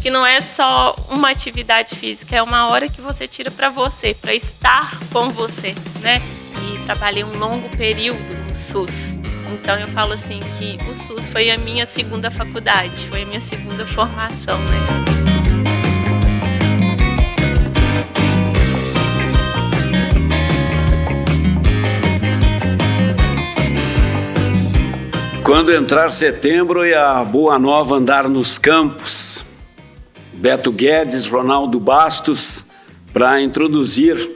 que não é só uma atividade física, é uma hora que você tira para você, para estar com você, né? E trabalhei um longo período no SUS. Então eu falo assim que o SUS foi a minha segunda faculdade, foi a minha segunda formação, né? Quando entrar setembro e a Boa Nova andar nos campos, Beto Guedes, Ronaldo Bastos, para introduzir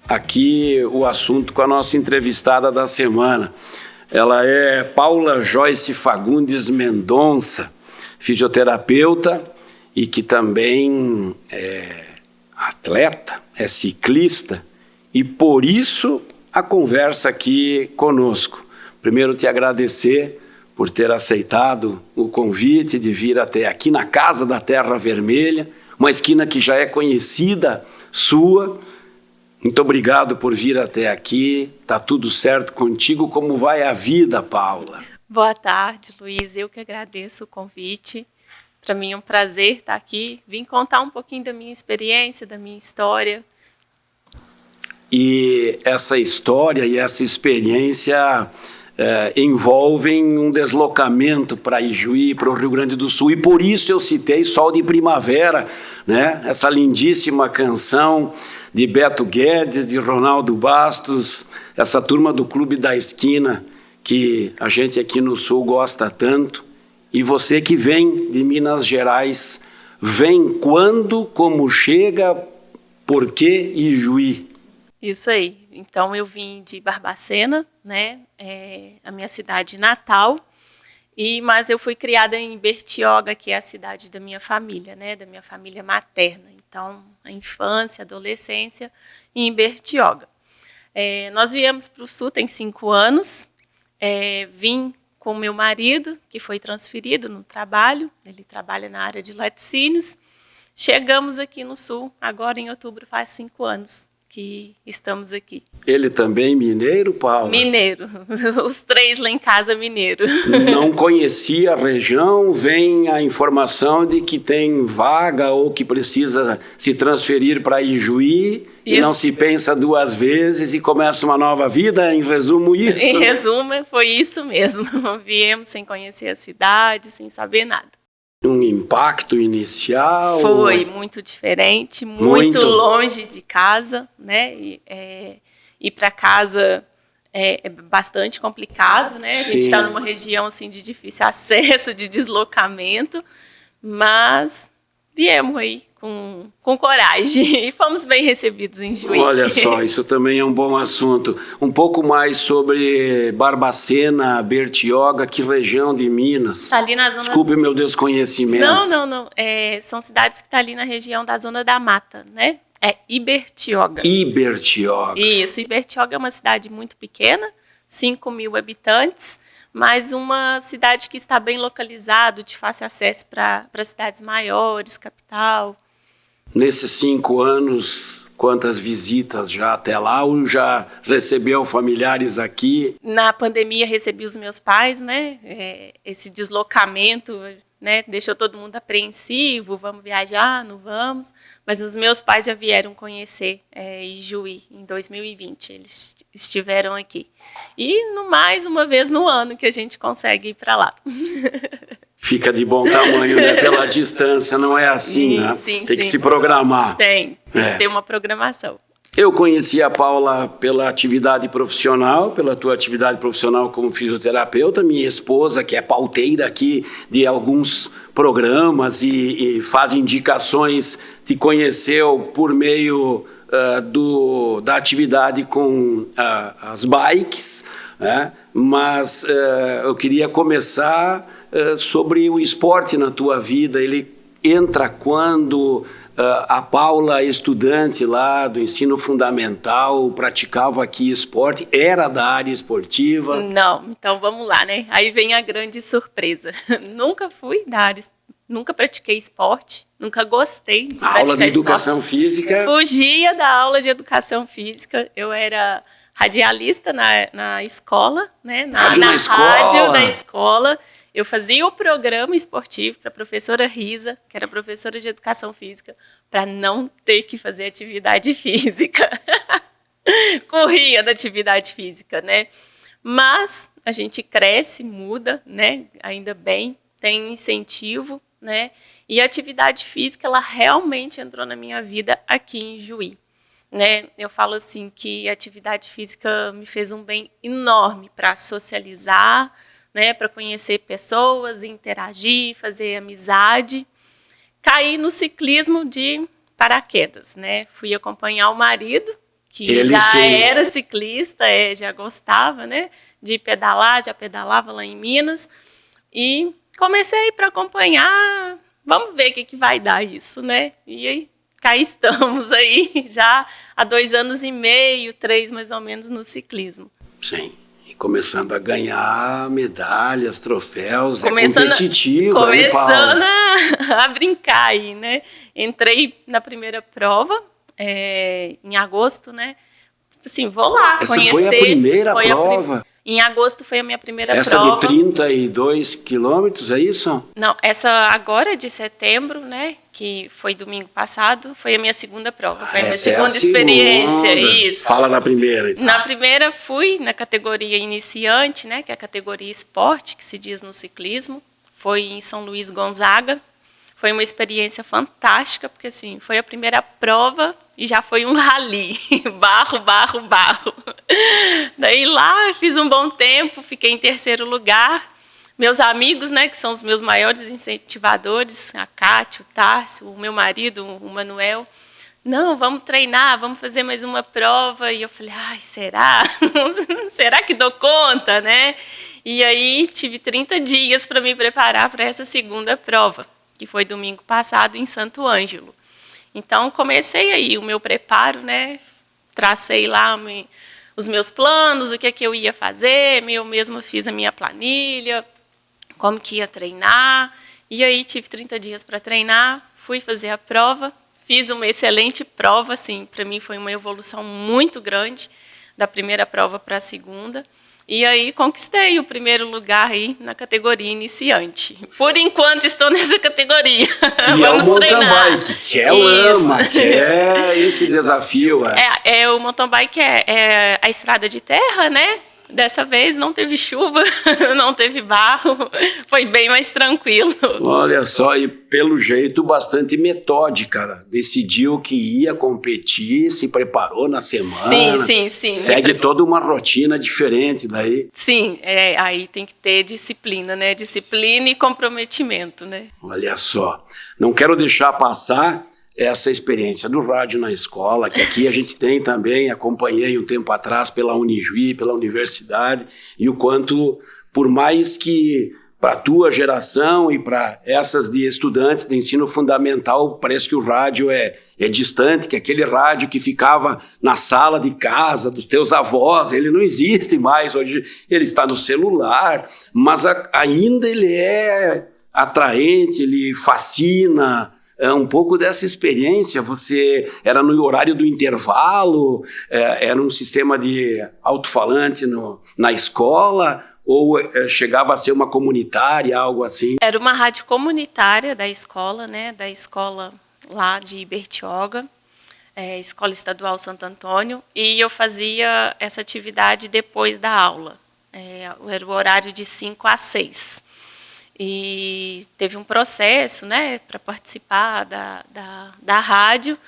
aqui o assunto com a nossa entrevistada da semana. Ela é Paula Joyce Fagundes Mendonça, fisioterapeuta e que também é atleta, é ciclista, e por isso a conversa aqui conosco. Primeiro, te agradecer por ter aceitado o convite de vir até aqui na Casa da Terra Vermelha, uma esquina que já é conhecida sua. Muito obrigado por vir até aqui. Tá tudo certo contigo? Como vai a vida, Paula? Boa tarde, Luiz. Eu que agradeço o convite. Para mim é um prazer estar aqui. Vim contar um pouquinho da minha experiência, da minha história. E essa história e essa experiência envolvem um deslocamento para Ijuí, para o Rio Grande do Sul, e por isso eu citei Sol de Primavera, né? Essa lindíssima canção de Beto Guedes, de Ronaldo Bastos, essa turma do Clube da Esquina, que a gente aqui no Sul gosta tanto. E você que vem de Minas Gerais, vem quando, como chega, por que Ijuí? Isso aí. Então, eu vim de Barbacena, né, a minha cidade natal, mas eu fui criada em Bertioga, que é a cidade da minha família, né, da minha família materna. Então, a infância, a adolescência em Bertioga. Nós viemos para o Sul tem 5 anos, vim com meu marido, que foi transferido no trabalho, ele trabalha na área de laticínios. Chegamos aqui no Sul, agora em outubro faz 5 anos. Que estamos aqui. Ele também mineiro, Paula? Mineiro, os 3 lá em casa mineiro. Não conhecia a região, vem a informação de que tem vaga ou que precisa se transferir para Ijuí. Isso. E não se pensa 2 vezes e começa uma nova vida, em resumo isso? Em resumo, foi isso mesmo. Viemos sem conhecer a cidade, sem saber nada. Um impacto inicial? Foi muito diferente, muito longe de casa, né? Ir para casa é bastante complicado, né? Sim. A gente está numa região assim, de difícil acesso, de deslocamento, mas viemos aí com coragem e fomos bem recebidos em Juí. Olha só, isso também é um bom assunto. Um pouco mais sobre Barbacena, Bertioga, que região de Minas? Tá ali na zona... Desculpe meu desconhecimento. Não. São cidades que estão ali na região da Zona da Mata, né? É Ibertioga. Ibertioga. Isso, Ibertioga é uma cidade muito pequena, 5.000 habitantes, mas uma cidade que está bem localizada, de fácil acesso para cidades maiores, capital. Nesses 5 anos, quantas visitas já até lá? Ou já recebeu familiares aqui? Na pandemia recebi os meus pais, né? Esse deslocamento, né, deixou todo mundo apreensivo, vamos viajar, não vamos, mas os meus pais já vieram conhecer Ijuí em 2020, eles estiveram aqui. E mais uma vez no ano que a gente consegue ir para lá. Fica de bom tamanho, né? Pela distância, não é assim, sim, né? Sim, tem que se programar. Tem que ter uma programação. Eu conheci a Paula pela atividade profissional, pela tua atividade profissional como fisioterapeuta, minha esposa, que é pauteira aqui de alguns programas e faz indicações, te conheceu por meio da atividade com as bikes, né? Mas eu queria começar sobre o esporte na tua vida. Ele entra quando a Paula, estudante lá do ensino fundamental, praticava aqui esporte, era da área esportiva? Não, então vamos lá, né? Aí vem a grande surpresa. Nunca fui da área, nunca pratiquei esporte, nunca gostei de praticar aula de esporte. Educação física? Fugia da aula de educação física, eu era radialista na escola, né? Na rádio da escola. Eu fazia o programa esportivo para a professora Risa, que era professora de educação física, para não ter que fazer atividade física. Corria da atividade física, né? Mas a gente cresce, muda, né? Ainda bem, tem incentivo, né? E a atividade física, ela realmente entrou na minha vida aqui em Juí, né? Eu falo assim que a atividade física me fez um bem enorme para socializar, né? Para conhecer pessoas, interagir, fazer amizade. Caí no ciclismo de paraquedas, né? Fui acompanhar o marido, que Ele já sim. era ciclista, já gostava, né, de pedalar, já pedalava lá em Minas, e comecei para acompanhar, vamos ver o que vai dar isso, né, e aí, cá estamos aí, já há 2 anos e meio, 3 mais ou menos no ciclismo. Sim, e começando a ganhar medalhas, troféus, é competitivo. Começando a brincar aí, né, entrei na primeira prova, em agosto, né? Assim, vou lá Essa conhecer. foi a primeira prova? Em agosto foi a minha primeira prova. Essa de 32 quilômetros, é isso? Não, essa agora de setembro, né? Que foi domingo passado, foi a minha segunda prova. Foi a minha segunda experiência, isso. Fala na primeira, então. Na primeira fui na categoria iniciante, né? Que é a categoria esporte, que se diz no ciclismo. Foi em São Luís Gonzaga. Foi uma experiência fantástica, porque assim, foi a primeira prova e já foi um rally, barro. Daí lá fiz um bom tempo, fiquei em terceiro lugar. Meus amigos, né, que são os meus maiores incentivadores, a Cátia, o Tárcio, o meu marido, o Manuel, não, vamos treinar, vamos fazer mais uma prova. E eu falei, ai, será? Será que dou conta, né? E aí tive 30 dias para me preparar para essa segunda prova, que foi domingo passado em Santo Ângelo. Então, comecei aí o meu preparo, né? Tracei lá os meus planos, o que é que eu ia fazer, eu mesma fiz a minha planilha, como que ia treinar. E aí tive 30 dias para treinar, fui fazer a prova, fiz uma excelente prova, assim, para mim foi uma evolução muito grande da primeira prova para a segunda. E aí conquistei o primeiro lugar aí na categoria iniciante. Por enquanto estou nessa categoria. E vamos é o treinar. mountain bike, que é lama, que é esse desafio. O mountain bike é a estrada de terra, né? Dessa vez não teve chuva, não teve barro, foi bem mais tranquilo. Olha só, e pelo jeito bastante metódica, decidiu que ia competir, se preparou na semana. Sim. Segue toda uma rotina diferente daí. Sim, aí tem que ter disciplina, né? Disciplina e comprometimento, né? Olha só, não quero deixar passar essa experiência do rádio na escola, que aqui a gente tem também, acompanhei um tempo atrás pela Unijuí, pela universidade, e o quanto, por mais que para a tua geração e para essas de estudantes de ensino fundamental, parece que o rádio é distante, que aquele rádio que ficava na sala de casa dos teus avós, ele não existe mais, hoje ele está no celular, mas ainda ele é atraente, ele fascina. Um pouco dessa experiência, você era no horário do intervalo, era um sistema de alto-falante na escola, ou chegava a ser uma comunitária, algo assim? Era uma rádio comunitária da escola, né, da escola lá de Bertioga, Escola Estadual Santo Antônio, e eu fazia essa atividade depois da aula. Era o horário de 5 às 6. E teve um processo, né, para participar da rádio,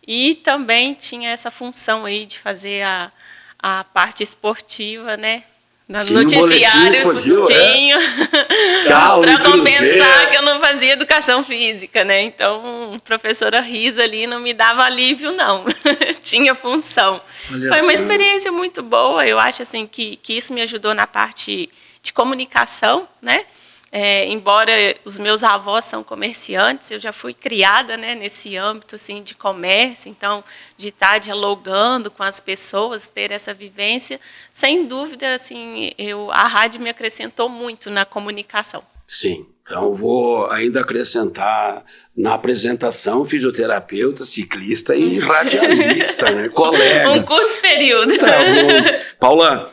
e também tinha essa função aí de fazer a parte esportiva, no noticiário, tinha, para compensar que eu não fazia educação física, né? Então, a professora Risa ali não me dava alívio, não. Tinha função. Foi uma experiência muito boa, eu acho assim, que isso me ajudou na parte de comunicação, né? Embora os meus avós são comerciantes, eu já fui criada, né, nesse âmbito assim, de comércio, então, de estar dialogando com as pessoas, ter essa vivência, sem dúvida, assim, a rádio me acrescentou muito na comunicação. Sim, Então, vou ainda acrescentar na apresentação fisioterapeuta, ciclista e radialista, né? Colega. Um curto período. Tá bom. Paula,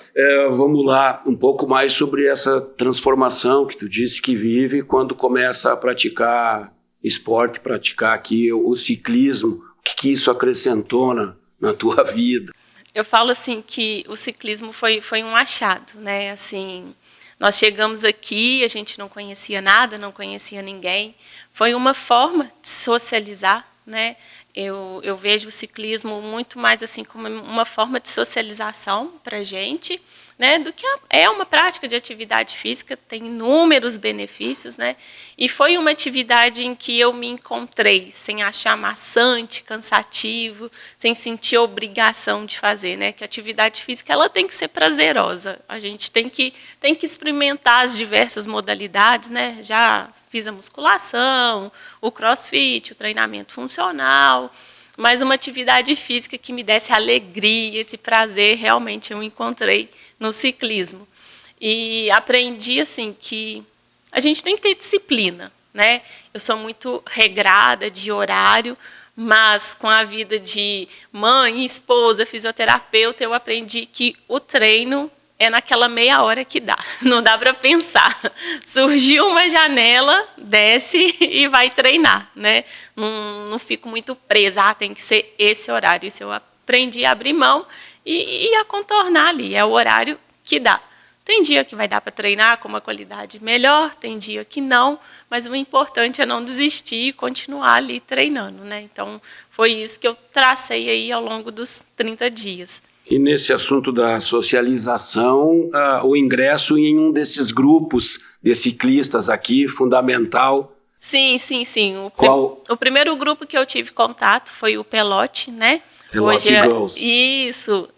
vamos lá um pouco mais sobre essa transformação que tu disse que vive quando começa a praticar esporte, praticar aqui o ciclismo. O que isso acrescentou na tua vida? Eu falo assim que o ciclismo foi um achado, né? Assim, nós chegamos aqui, a gente não conhecia nada, não conhecia ninguém. Foi uma forma de socializar, né? Eu vejo o ciclismo muito mais assim como uma forma de socialização para a gente, né, do que é uma prática de atividade física, tem inúmeros benefícios, né? E foi uma atividade em que eu me encontrei, sem achar maçante, cansativo, sem sentir obrigação de fazer, né? Que a atividade física ela tem que ser prazerosa. A gente tem que experimentar as diversas modalidades, né? Já fiz a musculação, o crossfit, o treinamento funcional, mas uma atividade física que me desse alegria, esse prazer, realmente eu encontrei no ciclismo. E aprendi assim que a gente tem que ter disciplina, né? Eu sou muito regrada de horário, mas com a vida de mãe, esposa, fisioterapeuta, eu aprendi que o treino é naquela meia hora que dá. Não dá para pensar. Surgiu uma janela, desce e vai treinar, né? Não fico muito presa. Tem que ser esse horário. Isso eu aprendi a abrir mão e a contornar ali. É o horário que dá. Tem dia que vai dar para treinar com uma qualidade melhor, tem dia que não, mas o importante é não desistir e continuar ali treinando, né? Então, foi isso que eu tracei aí ao longo dos 30 dias. E nesse assunto da socialização, o ingresso em um desses grupos de ciclistas aqui, fundamental. Sim. Qual? O primeiro grupo que eu tive contato foi o Pelote, né? Pelote Girls. Isso,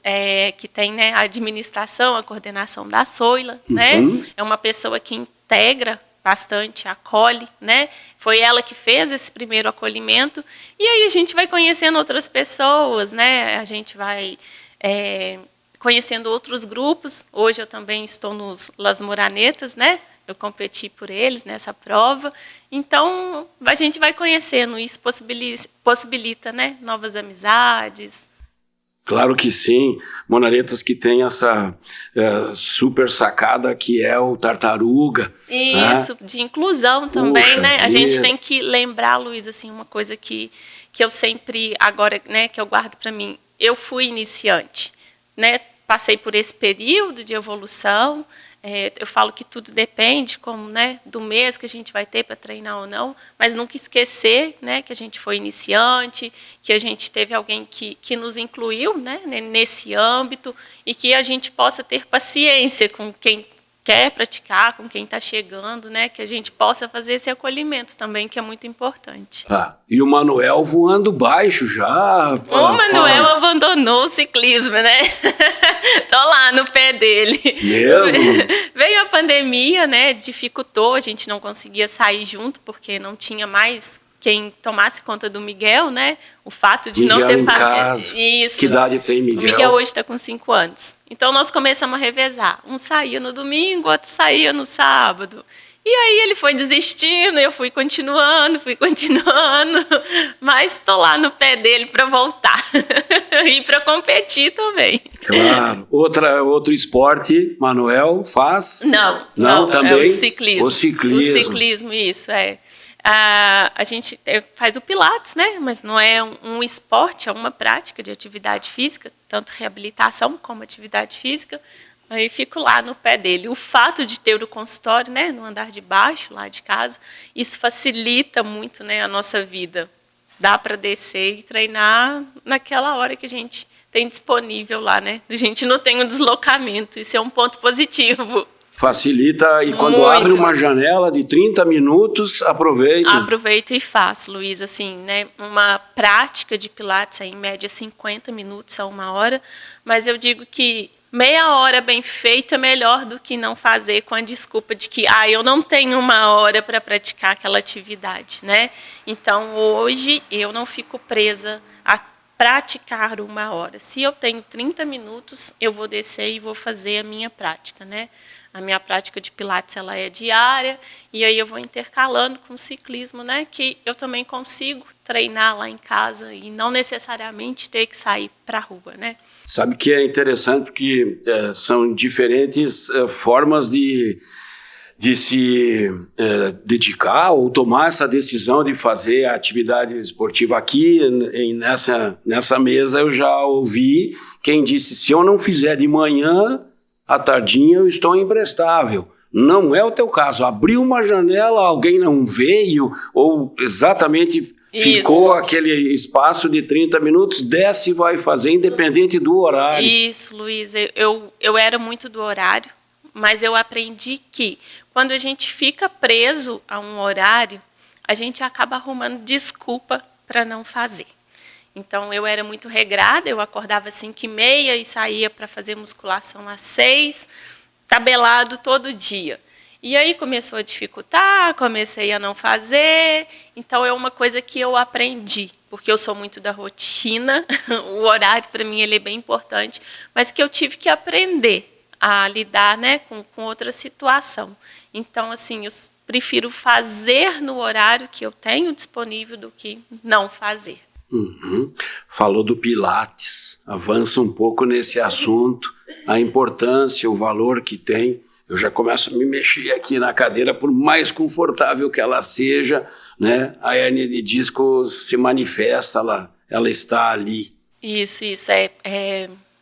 que tem, né, a administração, a coordenação da Soila, né? É uma pessoa que integra bastante, acolhe, né? Foi ela que fez esse primeiro acolhimento. E aí a gente vai conhecendo outras pessoas, né? A gente vai conhecendo outros grupos. Hoje eu também estou nos Las Moranetas, né? Eu competi por eles nessa prova. Então, a gente vai conhecendo, isso possibilita, né, novas amizades. Claro que sim. Moranetas que tem essa super sacada que é o tartaruga. Isso, né? De inclusão também, puxa, né? A gente tem que lembrar, Luiz, assim, uma coisa que eu sempre, agora, né, que eu guardo para mim. Eu fui iniciante, né? Passei por esse período de evolução. Eu falo que tudo depende como, né, do mês que a gente vai ter para treinar ou não, mas nunca esquecer, né, que a gente foi iniciante, que a gente teve alguém que nos incluiu, né, nesse âmbito e que a gente possa ter paciência com quem quer praticar, com quem está chegando, né, que a gente possa fazer esse acolhimento também, que é muito importante. E o Manuel voando baixo já. O Manuel abandonou o ciclismo, né? Tô lá no pé dele. Mesmo? Veio a pandemia, né? Dificultou, a gente não conseguia sair junto, porque não tinha mais quem tomasse conta do Miguel, né? O fato de Miguel não ter em casa. Isso. Que idade tem Miguel? O Miguel hoje está com 5 anos. Então nós começamos a revezar. Um saía no domingo, outro saía no sábado. E aí ele foi desistindo, eu fui continuando, mas estou lá no pé dele para voltar e para competir também. Claro. Outro esporte, Manuel faz? Não, também? É o ciclismo. O ciclismo, isso, a gente faz o Pilates, né? Mas não é um esporte, é uma prática de atividade física, tanto reabilitação como atividade física. Aí fico lá no pé dele. O fato de ter o consultório, né, no andar de baixo, lá de casa, isso facilita muito, né, a nossa vida. Dá para descer e treinar naquela hora que a gente tem disponível lá, né? A gente não tem um deslocamento, isso é um ponto positivo. Facilita, e quando abre uma janela de 30 minutos, aproveita. Aproveito e faço, Luiz, assim, né? Uma prática de Pilates, em média 50 minutos a 1 hora, mas eu digo que meia hora bem feita é melhor do que não fazer com a desculpa de que eu não tenho 1 hora para praticar aquela atividade, né? Então, hoje, eu não fico presa a praticar 1 hora. Se eu tenho 30 minutos, eu vou descer e vou fazer a minha prática, né? A minha prática de Pilates ela é diária, e aí eu vou intercalando com o ciclismo, né, que eu também consigo treinar lá em casa e não necessariamente ter que sair para a rua, né. Sabe que é interessante porque são diferentes formas de se dedicar ou tomar essa decisão de fazer a atividade esportiva. Aqui nessa mesa eu já ouvi quem disse: se eu não fizer de manhã, à tardinha eu estou imprestável. Não é o teu caso. Abriu uma janela, alguém não veio, ou exatamente ficou aquele espaço de 30 minutos, desce e vai fazer, independente do horário. Isso, Luiz, eu era muito do horário, mas eu aprendi que quando a gente fica preso a um horário, a gente acaba arrumando desculpa para não fazer. Então, eu era muito regrada, eu acordava às 5h30 e saía para fazer musculação às 6h, tabelado todo dia. E aí começou a dificultar, comecei a não fazer. Então, é uma coisa que eu aprendi, porque eu sou muito da rotina, o horário para mim ele é bem importante, mas que eu tive que aprender a lidar, né, com outra situação. Então, assim, eu prefiro fazer no horário que eu tenho disponível do que não fazer. Uhum. Falou do Pilates, avança um pouco nesse assunto, a importância, o valor que tem. Eu já começo a me mexer aqui na cadeira, por mais confortável que ela seja, né? A hérnia de disco se manifesta, ela está ali. Isso,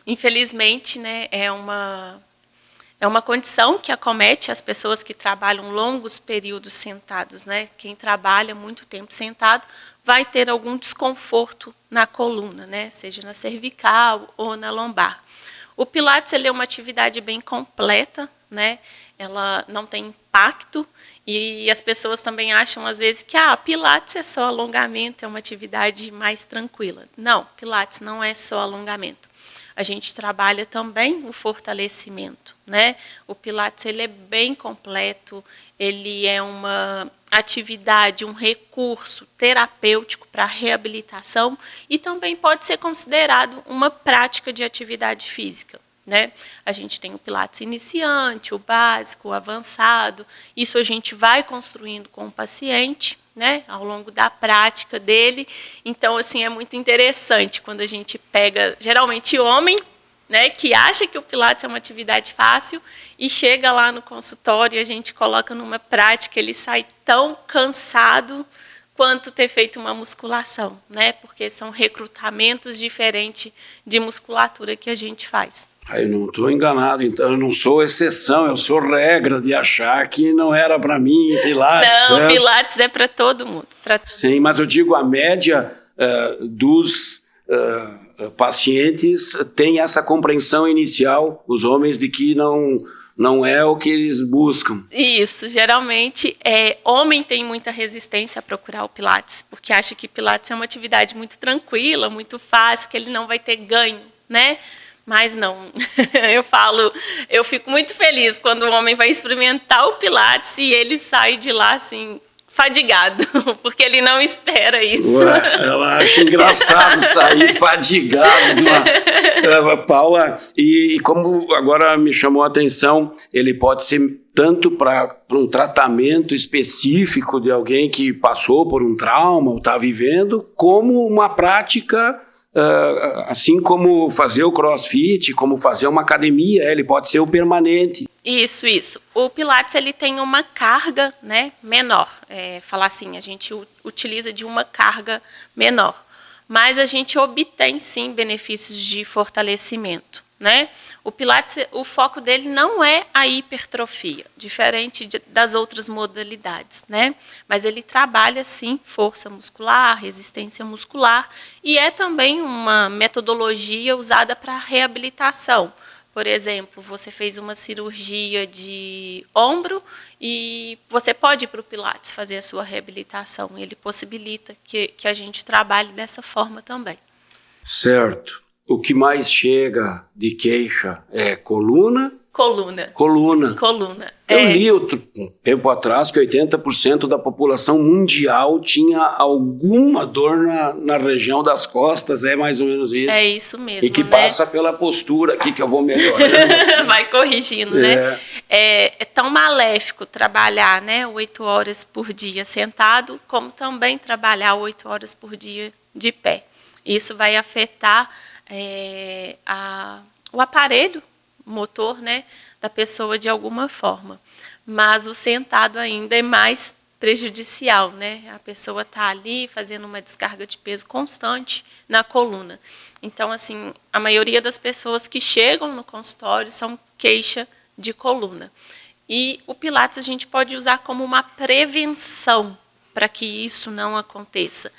infelizmente, né, é uma condição que acomete as pessoas que trabalham longos períodos sentados, né? Quem trabalha muito tempo sentado vai ter algum desconforto na coluna, né? Seja na cervical ou na lombar. O Pilates ele é uma atividade bem completa, né? Ela não tem impacto e as pessoas também acham às vezes que Pilates é só alongamento, é uma atividade mais tranquila. Não, Pilates não é só alongamento. A gente trabalha também o fortalecimento, né? O Pilates ele é bem completo, ele é uma atividade, um recurso terapêutico para reabilitação e também pode ser considerado uma prática de atividade física, né? A gente tem o Pilates iniciante, o básico, o avançado, isso a gente vai construindo com o paciente, né, ao longo da prática dele. Então, assim, é muito interessante quando a gente pega, geralmente, homem, né, que acha que o Pilates é uma atividade fácil e chega lá no consultório e a gente coloca numa prática, ele sai tão cansado quanto ter feito uma musculação, né, porque são recrutamentos diferentes de musculatura que a gente faz. Eu não estou enganado, então eu não sou exceção, eu sou regra de achar que não era para mim Pilates. Não, Pilates é para todo mundo. Sim, mas eu digo a média dos pacientes tem essa compreensão inicial, os homens, de que não é o que eles buscam. Isso, geralmente homem tem muita resistência a procurar o Pilates, porque acha que Pilates é uma atividade muito tranquila, muito fácil, que ele não vai ter ganho, né? Mas não, eu fico muito feliz quando o homem vai experimentar o Pilates e ele sai de lá assim, fadigado, porque ele não espera isso. Ué, ela acha engraçado sair fadigado. Paula, e como agora me chamou a atenção, ele pode ser tanto para um tratamento específico de alguém que passou por um trauma ou está vivendo, como uma prática... assim como fazer o crossfit, como fazer uma academia, ele pode ser o permanente. Isso. O Pilates ele tem uma carga, né, menor. Falar assim, a gente utiliza de uma carga menor. Mas a gente obtém, sim, benefícios de fortalecimento, né? O Pilates, o foco dele não é a hipertrofia, diferente das outras modalidades, né? Mas ele trabalha, sim, força muscular, resistência muscular, e é também uma metodologia usada para reabilitação. Por exemplo, você fez uma cirurgia de ombro e você pode ir para o Pilates fazer a sua reabilitação. Ele possibilita que a gente trabalhe dessa forma também. Certo. O que mais chega de queixa é coluna Coluna. Coluna. Coluna. Eu li um tempo atrás que 80% da população mundial tinha alguma dor na região das costas, é mais ou menos isso. É isso mesmo, e que né? passa pela postura aqui que eu vou melhorando. Vai corrigindo, né? É tão maléfico trabalhar, né, 8 horas por dia sentado, como também trabalhar 8 horas por dia de pé. Isso vai afetar o aparelho motor, né, da pessoa de alguma forma. Mas o sentado ainda é mais prejudicial, né? A pessoa está ali fazendo uma descarga de peso constante na coluna. Então, assim, a maioria das pessoas que chegam no consultório são queixa de coluna. E o Pilates a gente pode usar como uma prevenção para que isso não aconteça.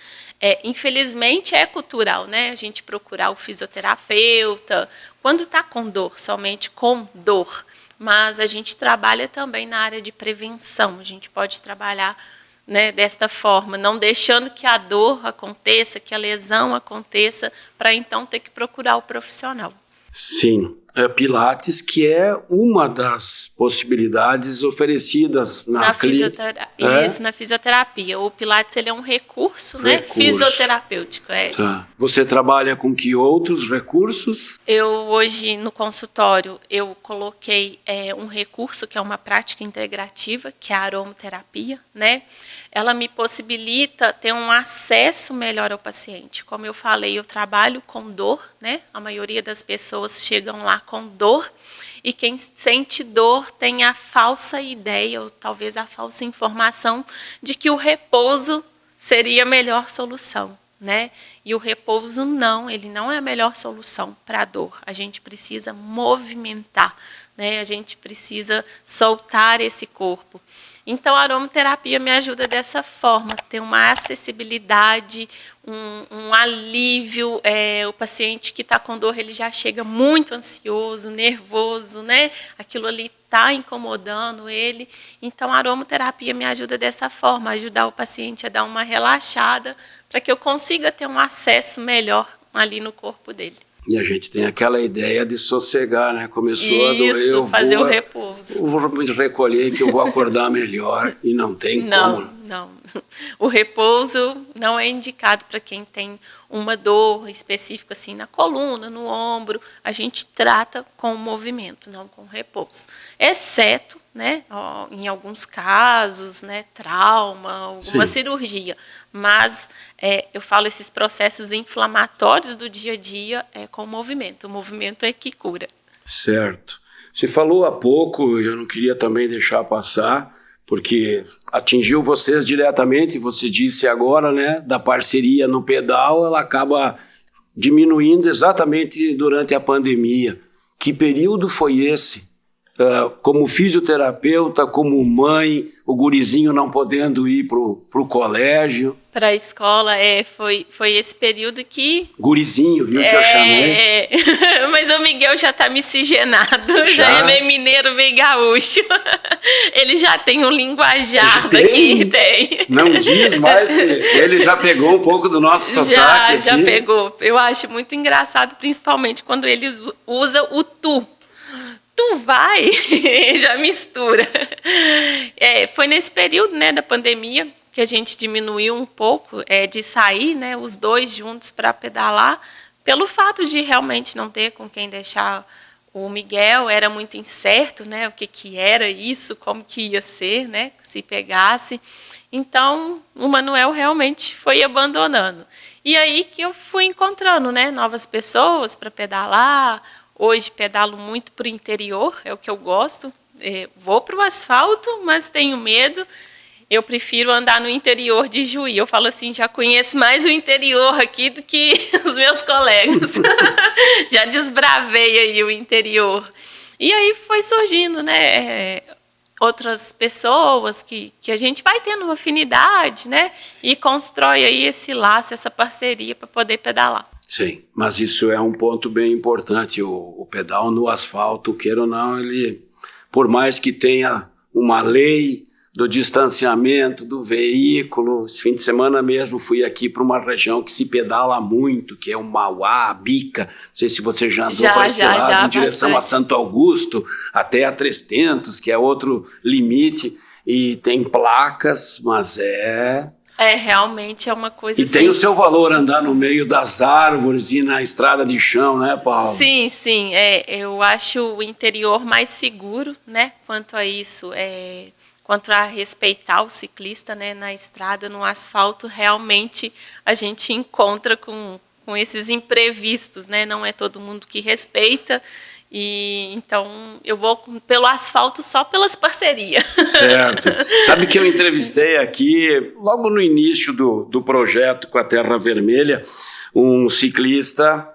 Infelizmente é cultural, né? A gente procurar o fisioterapeuta quando está com dor, somente com dor. Mas a gente trabalha também na área de prevenção. A gente pode trabalhar, né, desta forma, não deixando que a dor aconteça, que a lesão aconteça, para então ter que procurar o profissional. Sim, Pilates, que é uma das possibilidades oferecidas na clínica. Isso, na fisioterapia. O Pilates ele é um recurso, né, fisioterapêutico. Tá. Você trabalha com que outros recursos? Eu hoje no consultório eu coloquei um recurso que é uma prática integrativa, que é a aromaterapia, né? Ela me possibilita ter um acesso melhor ao paciente. Como eu falei, eu trabalho com dor, né? A maioria das pessoas chegam lá com dor e quem sente dor tem a falsa ideia ou talvez a falsa informação de que o repouso seria a melhor solução, né? E o repouso ele não é a melhor solução para a dor. A gente precisa movimentar, né? A gente precisa soltar esse corpo. Então, a aromaterapia me ajuda dessa forma, ter uma acessibilidade, um alívio. O paciente que está com dor, ele já chega muito ansioso, nervoso, né? Aquilo ali está incomodando ele. Então, a aromaterapia me ajuda dessa forma, ajudar o paciente a dar uma relaxada, para que eu consiga ter um acesso melhor ali no corpo dele. E a gente tem aquela ideia de sossegar, né? Começou a doer, eu fazer o repouso. Vou me recolher que eu vou acordar melhor e não tem como. Não. O repouso não é indicado para quem tem uma dor específica assim na coluna, no ombro. A gente trata com movimento, não com repouso. Exceto, né, em alguns casos, né, trauma, alguma cirurgia. Mas eu falo esses processos inflamatórios do dia a dia com movimento. O movimento é que cura. Certo. Você falou há pouco, eu não queria também deixar passar, porque atingiu vocês diretamente, você disse agora, né, da parceria no pedal, ela acaba diminuindo exatamente durante a pandemia. Que período foi esse? Como fisioterapeuta, como mãe, o gurizinho não podendo ir pro colégio. Para a escola, foi esse período que... Gurizinho, viu, que eu chamei? Mas o Miguel já está miscigenado, já é meio mineiro, meio gaúcho. Ele já tem um linguajar daqui. Tem. Não diz mais que ele já pegou um pouco do nosso sotaque. Já pegou. Eu acho muito engraçado, principalmente quando ele usa o tu. Tu vai, já mistura. Foi nesse período, né, da pandemia que a gente diminuiu um pouco de sair, né, os dois juntos para pedalar, pelo fato de realmente não ter com quem deixar o Miguel. Era muito incerto, né, o que era isso, como que ia ser, né, se pegasse. Então, o Manuel realmente foi abandonando. E aí que eu fui encontrando, né, novas pessoas para pedalar. Hoje pedalo muito para o interior, é o que eu gosto. Vou para o asfalto, mas tenho medo. Eu prefiro andar no interior de Juí. Eu falo assim, já conheço mais o interior aqui do que os meus colegas. Já desbravei aí o interior. E aí foi surgindo, né, outras pessoas que a gente vai tendo uma afinidade, né, e constrói aí esse laço, essa parceria para poder pedalar. Sim, mas isso é um ponto bem importante. O pedal no asfalto, queira ou não, ele, por mais que tenha uma lei, do distanciamento do veículo. Esse fim de semana mesmo fui aqui para uma região que se pedala muito, que é o Mauá, a Bica. Não sei se você já andou para esse lado, em direção a Santo Augusto, até a Três Tentos, que é outro limite, e tem placas, mas realmente é uma coisa e assim... tem o seu valor andar no meio das árvores e na estrada de chão, né, Paula? Sim, sim. Eu acho o interior mais seguro, né, quanto a isso. Quanto a respeitar o ciclista, né, na estrada, no asfalto, realmente a gente encontra com esses imprevistos, né? Não é todo mundo que respeita. E então eu vou pelo asfalto só pelas parcerias. Certo. Sabe que eu entrevistei aqui, logo no início do projeto com a Terra Vermelha, um ciclista,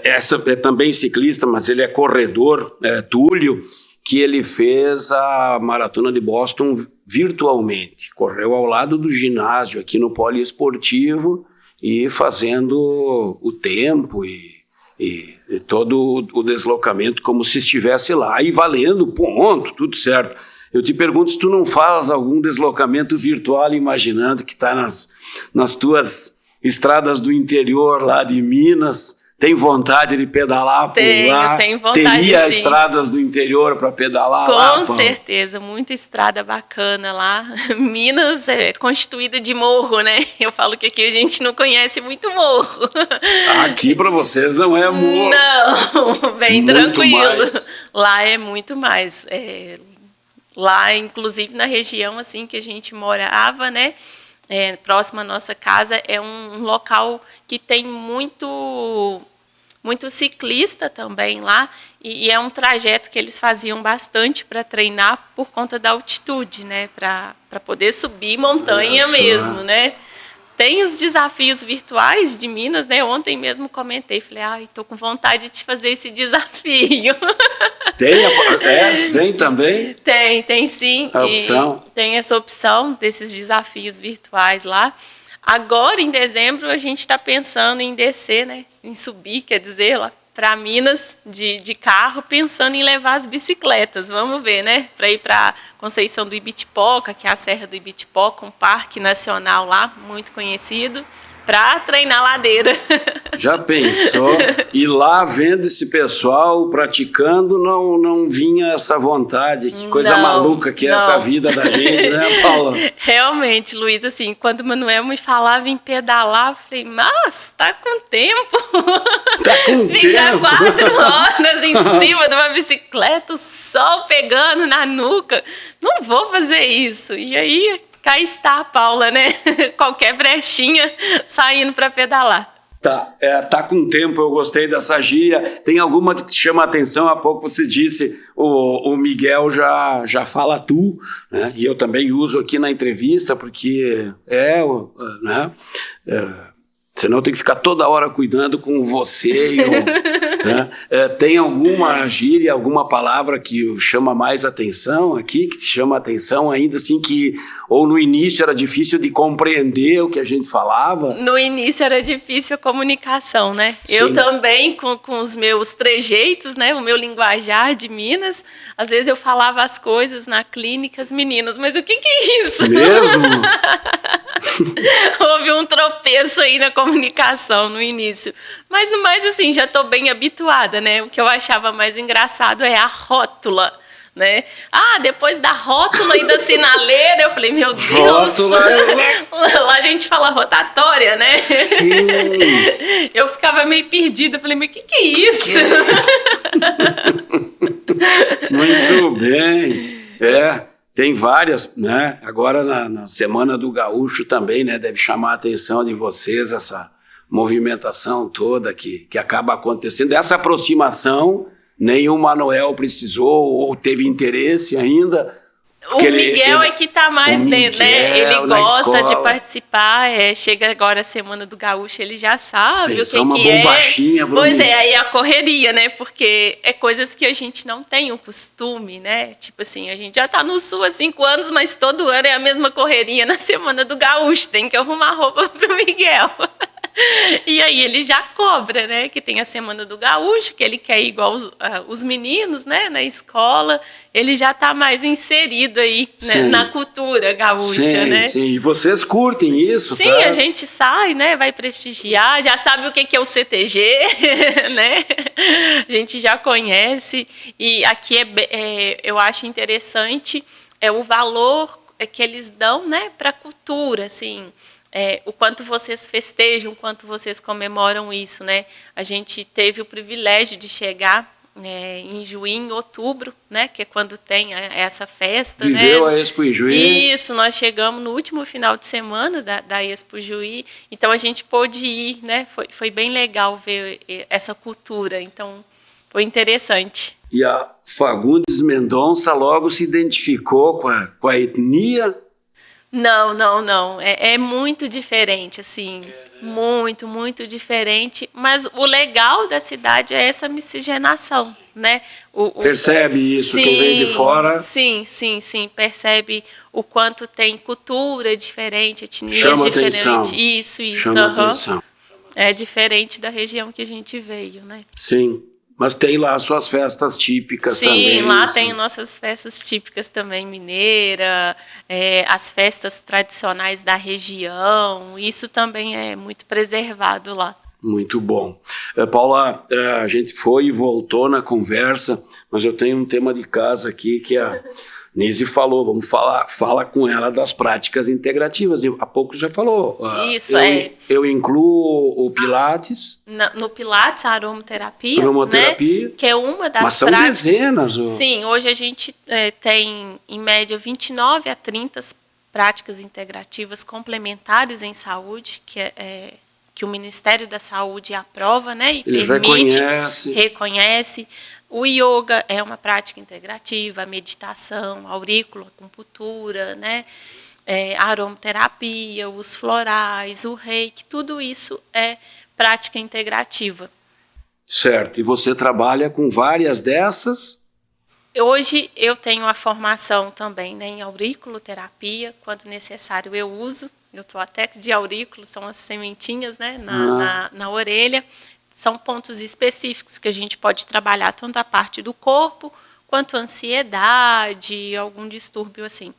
essa é também ciclista, mas ele é corredor, Túlio, que ele fez a Maratona de Boston virtualmente. Correu ao lado do ginásio aqui no poliesportivo e fazendo o tempo e todo o deslocamento como se estivesse lá. E valendo, ponto, tudo certo. Eu te pergunto se tu não faz algum deslocamento virtual imaginando que está nas tuas estradas do interior lá de Minas. Tem vontade de pedalar por lá? Tenho vontade, Teria sim. Estradas do interior para pedalar lá? Com certeza, muita estrada bacana lá. Minas é constituída de morro, né? Eu falo que aqui a gente não conhece muito morro. Aqui para vocês não é morro. Não, bem muito tranquilo. Mais. Lá é muito mais. Lá, inclusive, na região assim que a gente morava, né? Próximo à nossa casa, é um local que tem muito ciclista também lá, e é um trajeto que eles faziam bastante para treinar por conta da altitude, né? Para poder subir montanha mesmo, né? Tem os desafios virtuais de Minas, né? Ontem mesmo comentei, falei, estou com vontade de fazer esse desafio. Tem também? Tem sim. A opção? Tem essa opção desses desafios virtuais lá. Agora, em dezembro, a gente está pensando em descer, né? Em subir, quer dizer, lá para Minas de carro, pensando em levar as bicicletas. Vamos ver, né? Para ir para Conceição do Ibitipoca, que é a Serra do Ibitipoca, um parque nacional lá, muito conhecido, para treinar ladeira. Já pensou? E lá, vendo esse pessoal praticando, não vinha essa vontade. Que coisa maluca que é essa vida da gente, né, Paula? Realmente, Luiz, assim, quando o Manuel me falava em pedalar, eu falei, mas tá com tempo. Tá com Ficar tempo. 4 horas em cima de uma bicicleta, o sol pegando na nuca. Não vou fazer isso. E aí, cá está a Paula, né? Qualquer brechinha saindo para pedalar. Tá com tempo, eu gostei dessa gíria. Tem alguma que te chama a atenção? Há pouco você disse, o Miguel já fala tu, né? E eu também uso aqui na entrevista, porque né? Senão eu tenho que ficar toda hora cuidando com você. Né? Tem alguma gíria, alguma palavra que chama mais atenção aqui, que te chama atenção ainda assim, que ou no início era difícil de compreender o que a gente falava? No início era difícil a comunicação, né? Sim. Eu também, com os meus trejeitos, né? O meu linguajar de Minas, às vezes eu falava as coisas na clínica, as meninas, mas o que é isso? Mesmo? Houve um tropeço aí na comunicação no início. Mas no mais, assim, já estou bem habituada, né? O que eu achava mais engraçado é a rótula, né? Depois da rótula e da sinaleira, eu falei, meu Deus. Rótula. Lá a gente fala rotatória, né? Sim. Eu ficava meio perdida, falei, mas o que é isso? Muito bem. Tem várias, né? Agora na Semana do Gaúcho também, né? Deve chamar a atenção de vocês essa movimentação toda que acaba acontecendo. Essa aproximação, nem o Manuel precisou ou teve interesse ainda. O Miguel é que está mais dentro, né? Ele gosta de participar. Chega agora a Semana do Gaúcho, ele já sabe Pensou o que uma bombachinha, Bruno. Pois aí a correria, né? Porque é coisas que a gente não tem o costume, né? Tipo assim, a gente já está no Sul há 5 anos, mas todo ano é a mesma correria na Semana do Gaúcho. Tem que arrumar roupa para o Miguel. E aí ele já cobra, né? Que tem a Semana do Gaúcho, que ele quer ir igual os meninos, né? Na escola. Ele já está mais inserido aí, né? Na cultura gaúcha, sim, né? Sim, e vocês curtem isso, sim, tá? A gente sai, né? Vai prestigiar, já sabe o que é o CTG, né? A gente já conhece. E aqui eu acho interessante o valor que eles dão, né, para a cultura, assim. O quanto vocês festejam, o quanto vocês comemoram isso, né? A gente teve o privilégio de chegar em Juí, em outubro, né? Que é quando tem essa festa. Viveu, né? a Expo em Juí. Isso, nós chegamos no último final de semana da Expo Juí, então a gente pôde ir, né? Foi bem legal ver essa cultura, então foi interessante. E a Fagundes Mendonça logo se identificou com a etnia? Não. É muito diferente, assim. Muito, muito diferente. Mas o legal da cidade é essa miscigenação, né? Percebe isso, sim, quem vem de fora? Sim. Percebe o quanto tem cultura diferente, etnias Chama diferentes. atenção. Isso. Chama atenção. É diferente da região que a gente veio, né? Sim. Mas tem lá as suas festas típicas também. Sim, lá tem nossas festas típicas também, mineira, as festas tradicionais da região, isso também é muito preservado lá. Muito bom. Paula, a gente foi e voltou na conversa, mas eu tenho um tema de casa aqui que a Nise falou, fala com ela das práticas integrativas. Há pouco já falou. Isso, eu incluo o Pilates. No Pilates, a aromaterapia, Aromaterapia. Né, que é uma das mas são práticas. Dezenas. Sim, hoje a gente tem, em média, 29 a 30 práticas integrativas complementares em saúde, que o Ministério da Saúde aprova, né, e ele permite, reconhece. O yoga é uma prática integrativa, a meditação, a auriculoacupuntura, né? A aromaterapia, os florais, o reiki, tudo isso é prática integrativa. Certo. E você trabalha com várias dessas? Hoje eu tenho a formação também, né, em auriculoterapia, quando necessário eu uso. Eu estou até de aurículo, são as sementinhas, né, na orelha. São pontos específicos que a gente pode trabalhar tanto a parte do corpo, quanto ansiedade, algum distúrbio assim.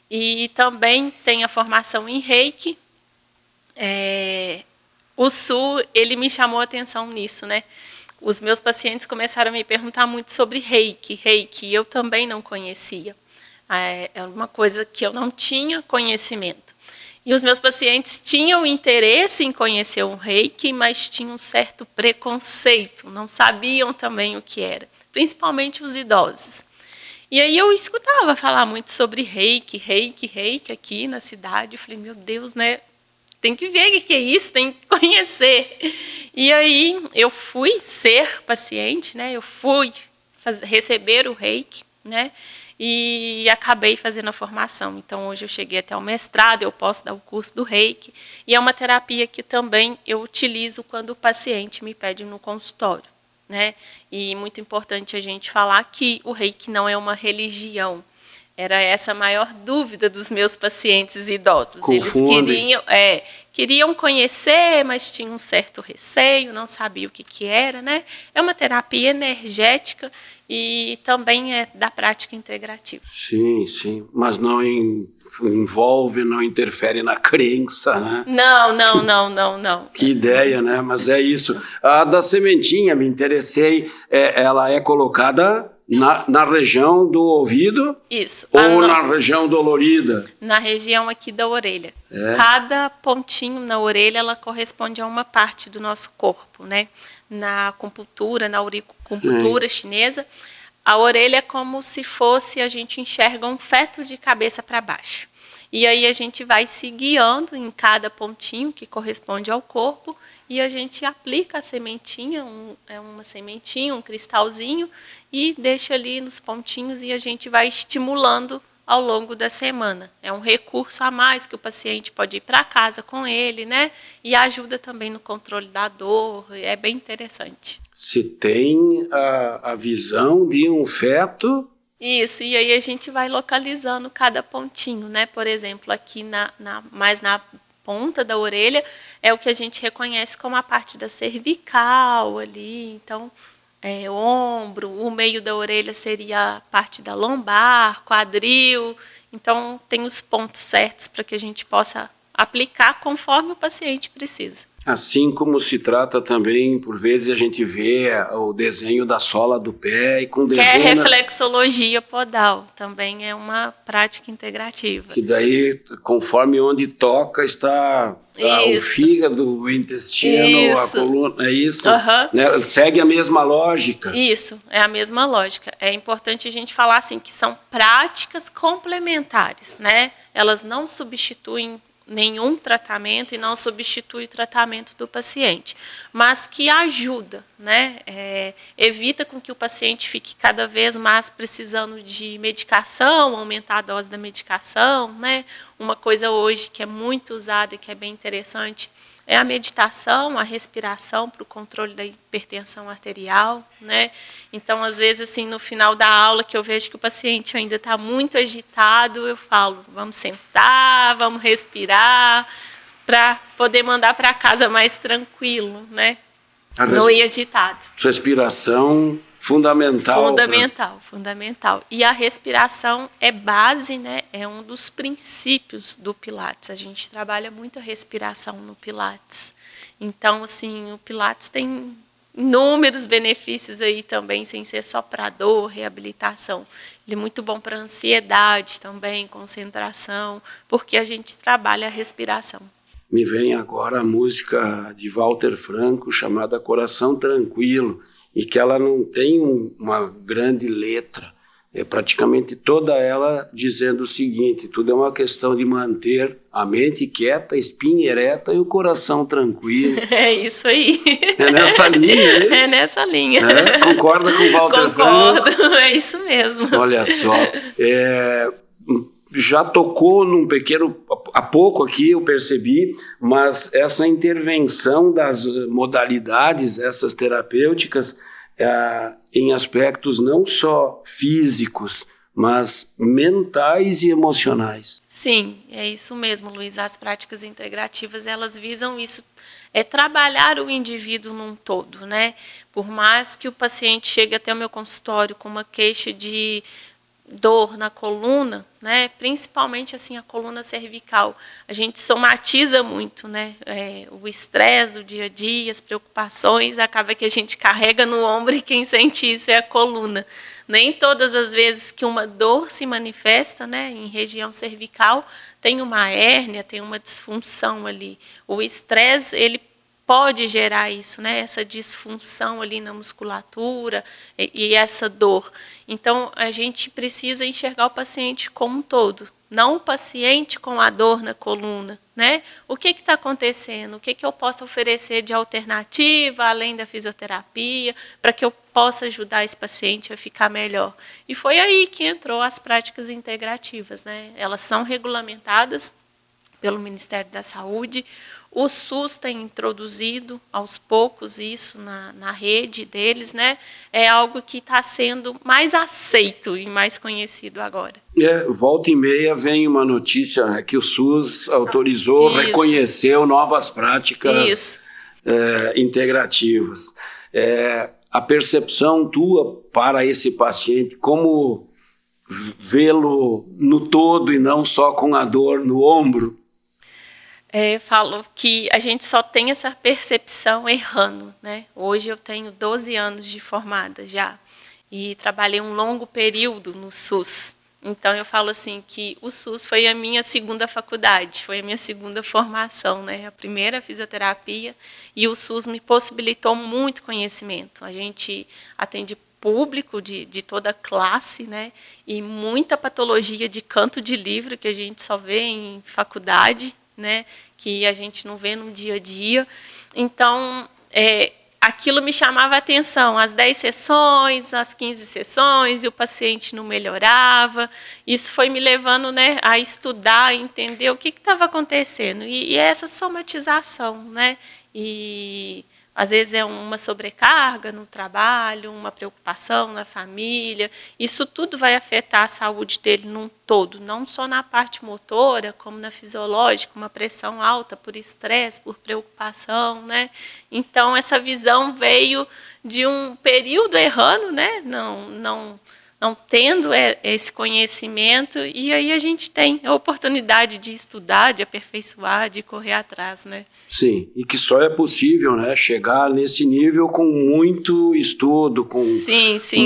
E também tem a formação em Reiki. O Sul, ele me chamou a atenção nisso, né? Os meus pacientes começaram a me perguntar muito sobre Reiki, e eu também não conhecia. É uma coisa que eu não tinha conhecimento. E os meus pacientes tinham interesse em conhecer o Reiki, mas tinham um certo preconceito, não sabiam também o que era, principalmente os idosos. E aí eu escutava falar muito sobre Reiki aqui na cidade. Eu falei, meu Deus, né? Tem que ver o que é isso, tem que conhecer. E aí eu fui ser paciente, né? Eu fui receber o Reiki, né? E acabei fazendo a formação. Então, hoje eu cheguei até o mestrado, eu posso dar o curso do Reiki. E é uma terapia que também eu utilizo quando o paciente me pede no consultório, né? E muito importante a gente falar que o Reiki não é uma religião. Era essa a maior dúvida dos meus pacientes idosos. Confunde. Eles queriam conhecer, mas tinham um certo receio, não sabiam o que era, né? É uma terapia energética e também é da prática integrativa. Sim, mas não envolve, não interfere na crença, né? Não. Que ideia, né? Mas é isso. A da sementinha, me interessei, ela é colocada na região do ouvido? Isso. Ou na região dolorida? Na região aqui da orelha. Cada pontinho na orelha, ela corresponde a uma parte do nosso corpo, né? Na acupuntura, na auriculoacupuntura chinesa, a orelha é como se fosse, a gente enxerga um feto de cabeça para baixo. E aí a gente vai se guiando em cada pontinho que corresponde ao corpo e a gente aplica a sementinha, uma sementinha, um cristalzinho, e deixa ali nos pontinhos e a gente vai estimulando ao longo da semana. É um recurso a mais que o paciente pode ir para casa com ele, né? E ajuda também no controle da dor, é bem interessante. Se tem a visão de um feto... Isso, e aí a gente vai localizando cada pontinho, né? Por exemplo, aqui mais na ponta da orelha, é o que a gente reconhece como a parte da cervical ali. Então, ombro, o meio da orelha seria a parte da lombar, quadril. Então, tem os pontos certos para que a gente possa aplicar conforme o paciente precisa. Assim como se trata também, por vezes a gente vê o desenho da sola do pé e com desenho... Que é reflexologia podal, também é uma prática integrativa. Que daí, conforme onde toca, está o fígado, o intestino, a coluna, é isso? Né? Segue a mesma lógica? Isso, é a mesma lógica. É importante a gente falar assim, que são práticas complementares, né? Elas não substituem nenhum tratamento e não substitui o tratamento do paciente, mas que ajuda, né? Evita com que o paciente fique cada vez mais precisando de medicação, aumentar a dose da medicação, né? Uma coisa hoje que é muito usada e que é bem interessante é a meditação, a respiração para o controle da hipertensão arterial, né? Então, às vezes, assim, no final da aula, que eu vejo que o paciente ainda está muito agitado, eu falo, vamos sentar, vamos respirar, para poder mandar para casa mais tranquilo, né? Não ir agitado. Respiração fundamental. Fundamental. E a respiração é base, né? É um dos princípios do Pilates. A gente trabalha muito a respiração no Pilates. Então, assim, o Pilates tem inúmeros benefícios aí também, sem ser só para dor, reabilitação. Ele é muito bom para ansiedade também, concentração, porque a gente trabalha a respiração. Me vem agora a música de Walter Franco, chamada Coração Tranquilo, e que ela não tem uma grande letra, é praticamente toda ela dizendo o seguinte: tudo é uma questão de manter a mente quieta, a espinha ereta e o coração tranquilo. É isso aí. É nessa linha, né? É nessa linha. Concorda com o Walter Franco? Concordo, é isso mesmo. Olha só, já tocou num pequeno, há pouco aqui eu percebi, mas essa intervenção das modalidades, essas terapêuticas, em aspectos não só físicos, mas mentais e emocionais. Sim, é isso mesmo, Luiz. As práticas integrativas, elas visam isso, trabalhar o indivíduo num todo, né? Por mais que o paciente chegue até o meu consultório com uma queixa de dor na coluna, né? Principalmente assim a coluna cervical, a gente somatiza muito, né? O estresse do dia a dia, as preocupações, acaba que a gente carrega no ombro e quem sente isso é a coluna. Nem todas as vezes que uma dor se manifesta, né, em região cervical, tem uma hérnia, tem uma disfunção ali. O estresse, ele pode gerar isso, né? Essa disfunção ali na musculatura e essa dor. Então, a gente precisa enxergar o paciente como um todo, não o paciente com a dor na coluna, né? O que está acontecendo? O que eu posso oferecer de alternativa, além da fisioterapia, para que eu possa ajudar esse paciente a ficar melhor? E foi aí que entrou as práticas integrativas, né? Elas são regulamentadas pelo Ministério da Saúde. O SUS tem introduzido aos poucos isso na rede deles, né? É algo que está sendo mais aceito e mais conhecido agora. Volta e meia vem uma notícia que o SUS autorizou, reconheceu novas práticas integrativas. A percepção tua para esse paciente, como vê-lo no todo e não só com a dor no ombro? Falo que a gente só tem essa percepção errando, né? Hoje eu tenho 12 anos de formada já e trabalhei um longo período no SUS. Então eu falo assim que o SUS foi a minha segunda faculdade, foi a minha segunda formação, né? A primeira fisioterapia, e o SUS me possibilitou muito conhecimento. A gente atende público de toda classe, né? E muita patologia de canto de livro que a gente só vê em faculdade, né, que a gente não vê no dia a dia. Então, aquilo me chamava a atenção, as 10 sessões, as 15 sessões, e o paciente não melhorava. Isso foi me levando, né, a estudar, a entender o que estava acontecendo. E essa somatização, né? E às vezes é uma sobrecarga no trabalho, uma preocupação na família. Isso tudo vai afetar a saúde dele num todo, não só na parte motora, como na fisiológica, uma pressão alta por estresse, por preocupação, né? Então, essa visão veio de um período errando, né? Não tendo esse conhecimento, e aí a gente tem a oportunidade de estudar, de aperfeiçoar, de correr atrás, né? Sim, e que só é possível, né, chegar nesse nível com muito estudo, com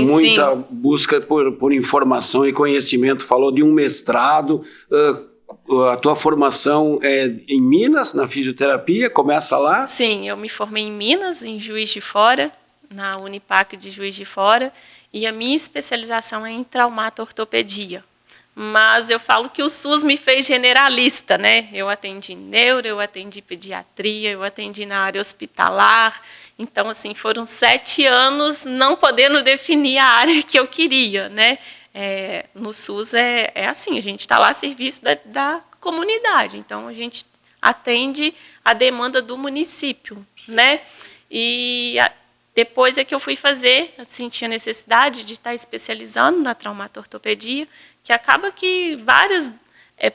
muita busca por informação e conhecimento. Falou de um mestrado, a tua formação é em Minas, na fisioterapia, começa lá? Sim, eu me formei em Minas, em Juiz de Fora, na Unipac de Juiz de Fora, e a minha especialização é em traumato-ortopedia. Mas eu falo que o SUS me fez generalista, né? Eu atendi neuro, eu atendi pediatria, eu atendi na área hospitalar. Então, assim, foram 7 anos não podendo definir a área que eu queria, né? No SUS é assim, a gente está lá a serviço da comunidade. Então, a gente atende a demanda do município, né? E depois é que eu fui senti a necessidade de estar especializando na traumato-ortopedia, que acaba que várias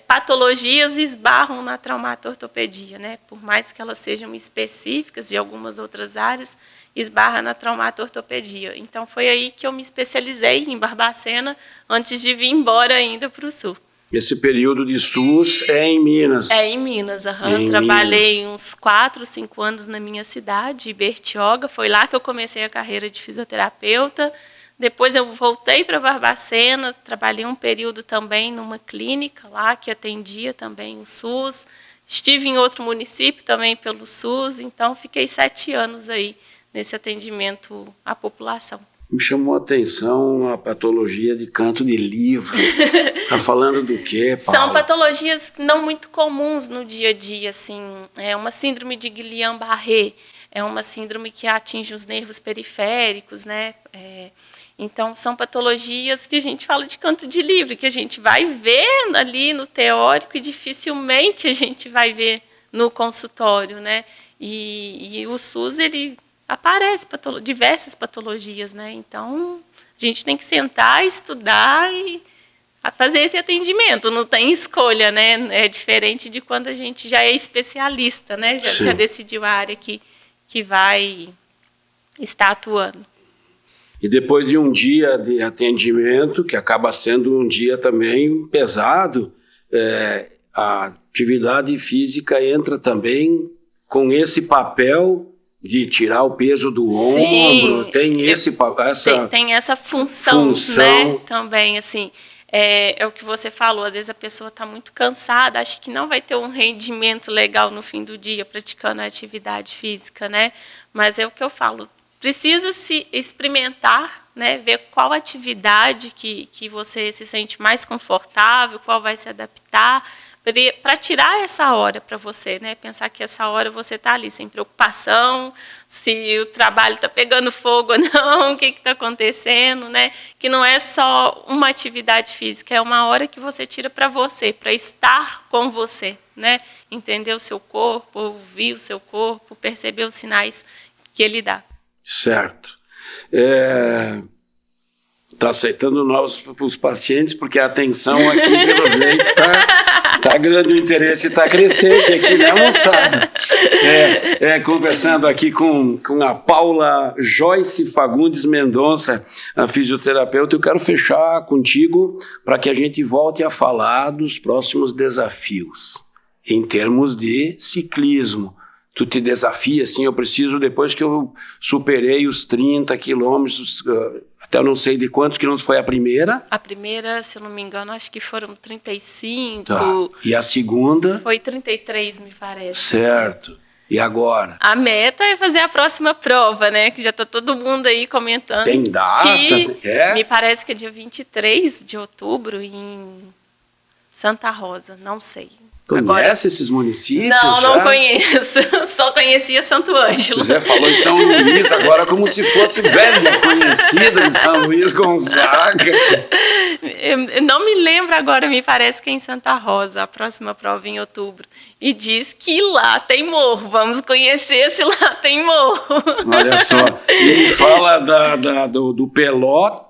patologias esbarram na traumato-ortopedia, né? Por mais que elas sejam específicas de algumas outras áreas, esbarra na traumato-ortopedia. Então, foi aí que eu me especializei em Barbacena, antes de vir embora ainda para o Sul. Esse período de SUS é em Minas? É em Minas, trabalhei uns 4, 5 anos na minha cidade, Bertioga. Foi lá que eu comecei a carreira de fisioterapeuta. Depois eu voltei para Barbacena, trabalhei um período também numa clínica lá que atendia também o SUS. Estive em outro município também pelo SUS, então fiquei 7 anos aí nesse atendimento à população. Me chamou a atenção a patologia de canto de livro. Está falando do quê, Paula? São patologias não muito comuns no dia a dia, assim. É uma síndrome de Guillain-Barré, é uma síndrome que atinge os nervos periféricos, né? Então, são patologias que a gente fala de canto de livro, que a gente vai ver ali no teórico e dificilmente a gente vai ver no consultório, né? E o SUS, ele aparece diversas patologias, né? Então, a gente tem que sentar, estudar e fazer esse atendimento. Não tem escolha, né? É diferente de quando a gente já é especialista, né? Já decidiu a área que vai estar atuando. E depois de um dia de atendimento, que acaba sendo um dia também pesado, a atividade física entra também com esse papel de tirar o peso do ombro, tem essa função, né? Também, assim, é o que você falou, às vezes a pessoa está muito cansada, acha que não vai ter um rendimento legal no fim do dia praticando a atividade física, né? Mas é o que eu falo, precisa se experimentar, né? Ver qual atividade que você se sente mais confortável, qual vai se adaptar, para tirar essa hora para você, né? Pensar que essa hora você está ali sem preocupação, se o trabalho está pegando fogo ou não, o que está acontecendo, né? Que não é só uma atividade física, é uma hora que você tira para você, para estar com você, né? Entender o seu corpo, ouvir o seu corpo, perceber os sinais que ele dá. Certo. Está aceitando os pacientes, porque a atenção aqui, pelo jeito, está grande, o interesse está crescente aqui, né, moçada? Conversando aqui com a Paula Joyce Fagundes Mendonça, a fisioterapeuta, eu quero fechar contigo para que a gente volte a falar dos próximos desafios, em termos de ciclismo. Tu te desafia, assim, eu preciso, depois que eu superei os 30 quilômetros, até eu não sei de quantos quilômetros foi a primeira. A primeira, se eu não me engano, acho que foram 35. Tá. E a segunda? Foi 33, me parece. Certo. E agora? A meta é fazer a próxima prova, né? Que já está todo mundo aí comentando. Tem data? Me parece que é dia 23 de outubro em Santa Rosa, não sei. Conhece esses municípios? Não, já? não conheço. Só conhecia Santo Ângelo. José falou em São Luís, agora como se fosse velha conhecida de São Luís Gonzaga. Eu não me lembro agora, me parece que é em Santa Rosa, a próxima prova em outubro. E diz que lá tem morro. Vamos conhecer se lá tem morro. Olha só. E fala do Pelote.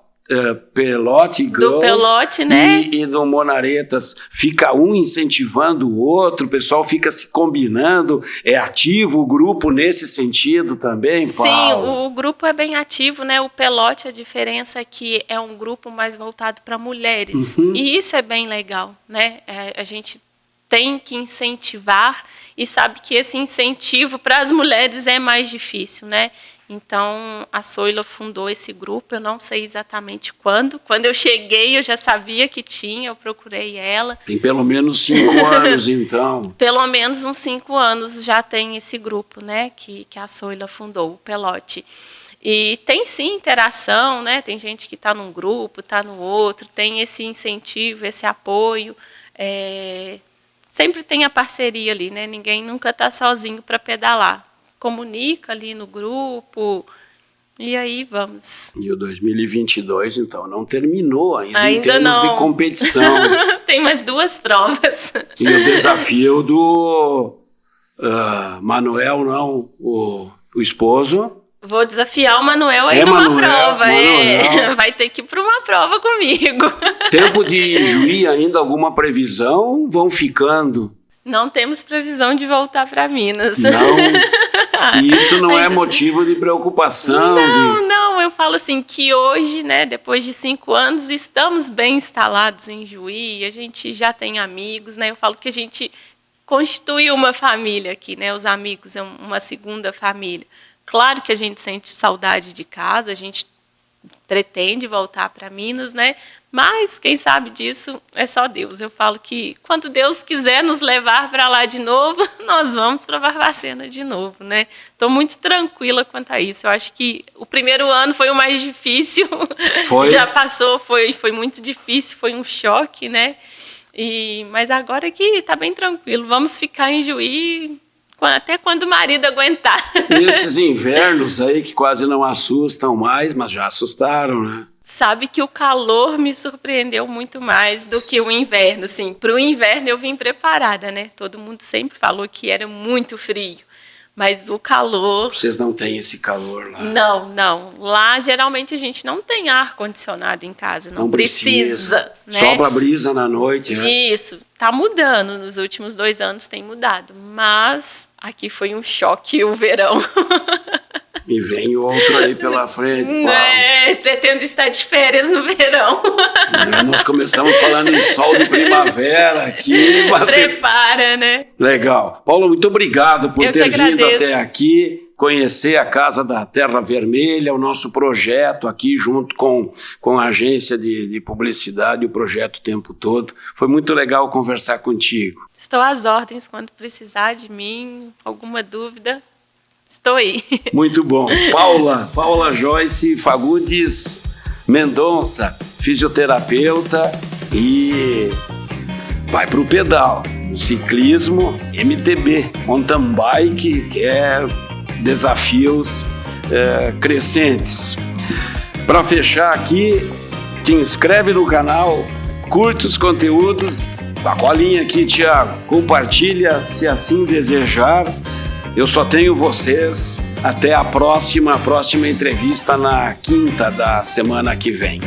Pelote Girls, do Pelote, né? E do Monaretas, fica um incentivando o outro, o pessoal fica se combinando, é ativo o grupo nesse sentido também, Paulo? Sim, o grupo é bem ativo, né? O Pelote, a diferença é que é um grupo mais voltado para mulheres, e isso é bem legal, né? A gente tem que incentivar e sabe que esse incentivo para as mulheres é mais difícil, né? Então, a Soila fundou esse grupo, eu não sei exatamente quando. Quando eu cheguei, eu já sabia que tinha, eu procurei ela. Tem pelo menos 5 anos, então. Pelo menos uns 5 anos já tem esse grupo, né, que a Soila fundou, o Pelote. E tem sim interação, né? Tem gente que está num grupo, está no outro, tem esse incentivo, esse apoio. Sempre tem a parceria ali, né? Ninguém nunca está sozinho para pedalar. Comunica ali no grupo, e aí vamos. E o 2022, então, não terminou ainda em termos não. de competição. Tem mais 2 provas. E o desafio do Manuel, não, o esposo. Vou desafiar o Manuel aí numa prova. Vai ter que ir para uma prova comigo. Tempo de Juí ainda, alguma previsão? Vão ficando? Não temos previsão de voltar para Minas. Não. E isso não é motivo de preocupação? Não, eu falo assim que hoje, né, depois de 5 anos, estamos bem instalados em Juí, a gente já tem amigos, né, eu falo que a gente constitui uma família aqui, né, os amigos é uma segunda família. Claro que a gente sente saudade de casa, a gente pretende voltar para Minas, né? Mas quem sabe disso é só Deus. Eu falo que quando Deus quiser nos levar para lá de novo, nós vamos para Barbacena de novo, né? Estou muito tranquila quanto a isso. Eu acho que o primeiro ano foi o mais difícil. Foi? Já passou, foi muito difícil, foi um choque, né? Mas agora que está bem tranquilo. Vamos ficar em Juí até quando o marido aguentar. E esses invernos aí que quase não assustam mais, mas já assustaram, né? Sabe que o calor me surpreendeu muito mais do que o inverno. Assim, para o inverno eu vim preparada, né? Todo mundo sempre falou que era muito frio. Mas o calor... Vocês não têm esse calor lá? Não. Lá, geralmente, a gente não tem ar-condicionado em casa. Não precisa, né? Sopra brisa na noite, né? Isso. Está mudando. Nos últimos 2 anos tem mudado. Mas aqui foi um choque o verão. E vem outro aí pela frente, Paulo. Pretendo estar de férias no verão. Nós começamos falando em sol de primavera aqui. Mas prepara, né? Legal. Paulo, muito obrigado por ter vindo até aqui, conhecer a Casa da Terra Vermelha, o nosso projeto aqui junto com a agência de publicidade, o projeto Tempo Todo. Foi muito legal conversar contigo. Estou às ordens quando precisar de mim, alguma dúvida. Estou aí. Muito bom. Paula Joyce Fagundes Mendonça, fisioterapeuta, e vai para o pedal. Ciclismo, MTB, mountain bike, que é desafios crescentes. Para fechar aqui, te inscreve no canal, curte os conteúdos, a colinha aqui, Thiago, compartilha se assim desejar. Eu só tenho vocês. Até a próxima entrevista na quinta da semana que vem.